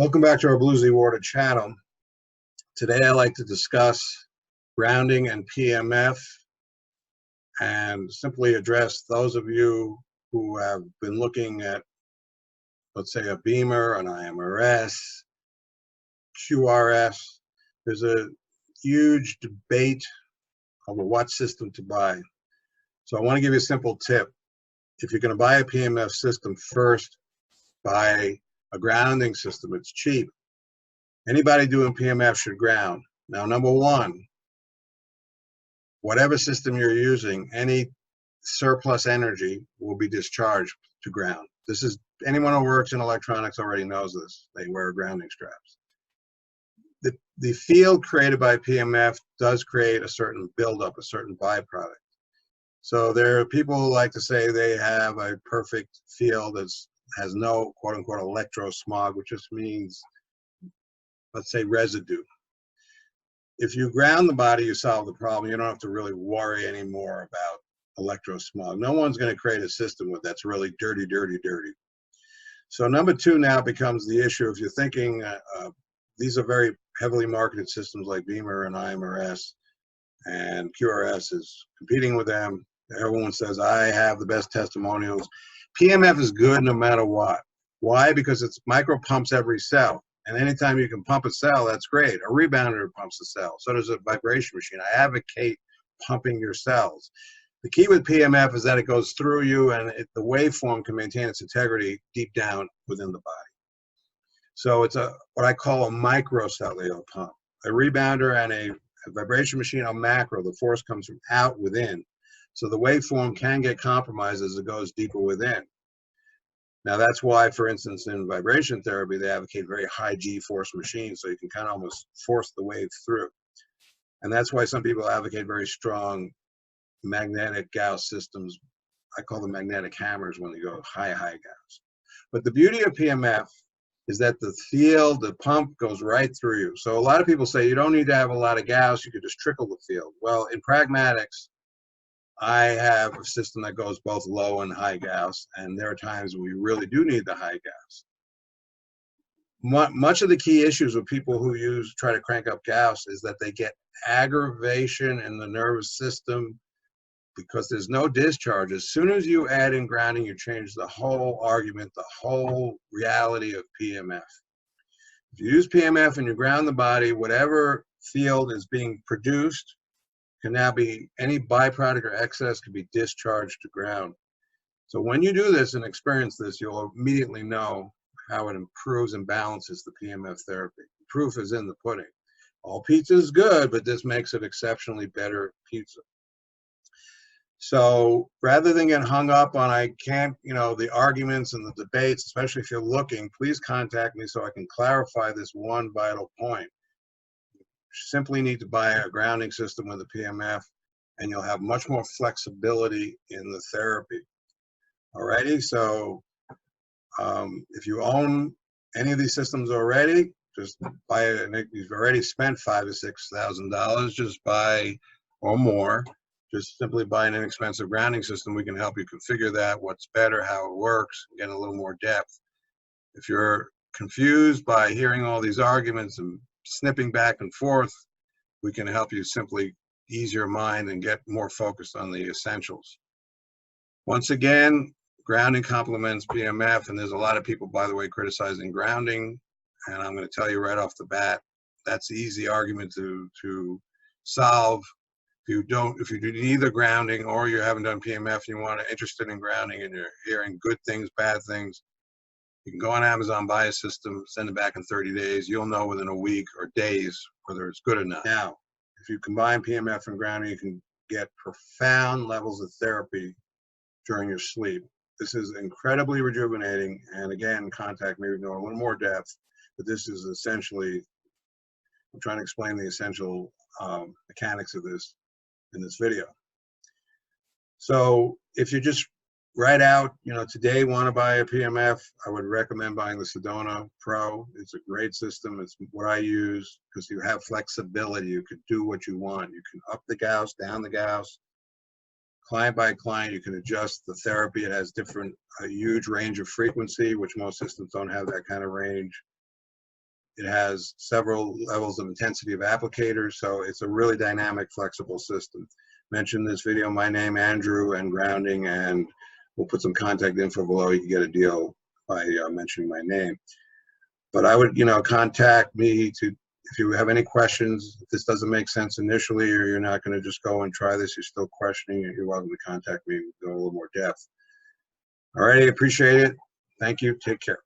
Welcome back to our Bluesy Water channel. Today I'd like to discuss grounding and PMF and simply address those of you who have been looking at, let's say, a Bemer, an Imrs, QRS. There's a huge debate over what system to buy. So I want to give you a simple tip. If you're going to buy a PMF system, first buy a grounding system. It's cheap. Anybody doing PMF should ground. Now, number one, whatever system you're using, any surplus energy will be discharged to ground. This is, anyone who works in electronics already knows this. They wear grounding straps. The field created by PMF does create a certain buildup, a certain byproduct. So there are people who like to say they have a perfect field that has no quote-unquote electrosmog, which just means, let's say, residue. If you ground the body, you solve the problem. You don't have to really worry anymore about electrosmog. No one's going to create a system that's really dirty, dirty, dirty. So number two now becomes the issue. If you're thinking, these are very heavily marketed systems like Bemer and Imrs, and QRS is competing with them. Everyone says, I have the best testimonials. PMF is good no matter what. Why? Because it's micro pumps every cell. And anytime you can pump a cell, that's great. A rebounder pumps a cell. So does a vibration machine. I advocate pumping your cells. The key with PMF is that it goes through you, and the waveform can maintain its integrity deep down within the body. So it's what I call a microcellular pump. A rebounder and a vibration machine are macro. The force comes from out within. So the waveform can get compromised as it goes deeper within. Now that's why, for instance, in vibration therapy, they advocate very high G-force machines, so you can kind of almost force the wave through. And that's why some people advocate very strong magnetic Gauss systems. I call them magnetic hammers when they go high Gauss. But the beauty of PMF is that the field, the pump goes right through you. So a lot of people say you don't need to have a lot of Gauss, you could just trickle the field. Well, in pragmatics, I have a system that goes both low and high Gauss, and there are times when we really do need the high Gauss. Much of the key issues with people who try to crank up Gauss is that they get aggravation in the nervous system because there's no discharge. As soon as you add in grounding, you change the whole argument, the whole reality of PMF. If you use PMF and you ground the body, whatever field is being produced can now be, any byproduct or excess can be discharged to ground. So when you do this and experience this, you'll immediately know how it improves and balances the PMF therapy. The proof is in the pudding. All pizza is good, but this makes it exceptionally better pizza. So rather than get hung up on, I can't, the arguments and the debates, especially if you're looking, please contact me so I can clarify this one vital point. Simply need to buy a grounding system with a PMF, and you'll have much more flexibility in the therapy. Alrighty, so if you own any of these systems already, just buy it. And you've already spent $5,000 to $6,000, just buy, or more. Just simply buy an inexpensive grounding system. We can help you configure that, what's better, how it works, get a little more depth. If you're confused by hearing all these arguments and snipping back and forth, we can help you simply ease your mind and get more focused on the essentials. Once again, grounding complements PMF, and there's a lot of people, by the way, criticizing grounding, and I'm going to tell you right off the bat, that's the easy argument to solve. If you do neither grounding or you haven't done PMF and you're interested in grounding and you're hearing good things, bad things, you can go on Amazon, buy a system, send it back in 30 days. You'll know within a week or days whether it's good or not. Now, if you combine PMF and grounding, you can get profound levels of therapy during your sleep. This is incredibly rejuvenating. And again, contact me to know a little more depth. But this is essentially, I'm trying to explain the essential mechanics of this in this video. So if you just write out, today want to buy a PMF, I would recommend buying the Sedona Pro. It's a great system. It's what I use because you have flexibility. You can do what you want. You can up the Gauss, down the Gauss. Client by client, you can adjust the therapy. It has a huge range of frequency, which most systems don't have that kind of range. It has several levels of intensity of applicators, so it's a really dynamic, flexible system. Mention this video, my name, Andrew, and grounding, and we'll put some contact info below. You can get a deal by mentioning my name. But I would, contact me if you have any questions. If this doesn't make sense initially, or you're not going to just go and try this, you're still questioning it, you're welcome to contact me and go a little more depth. All righty, appreciate it. Thank you. Take care.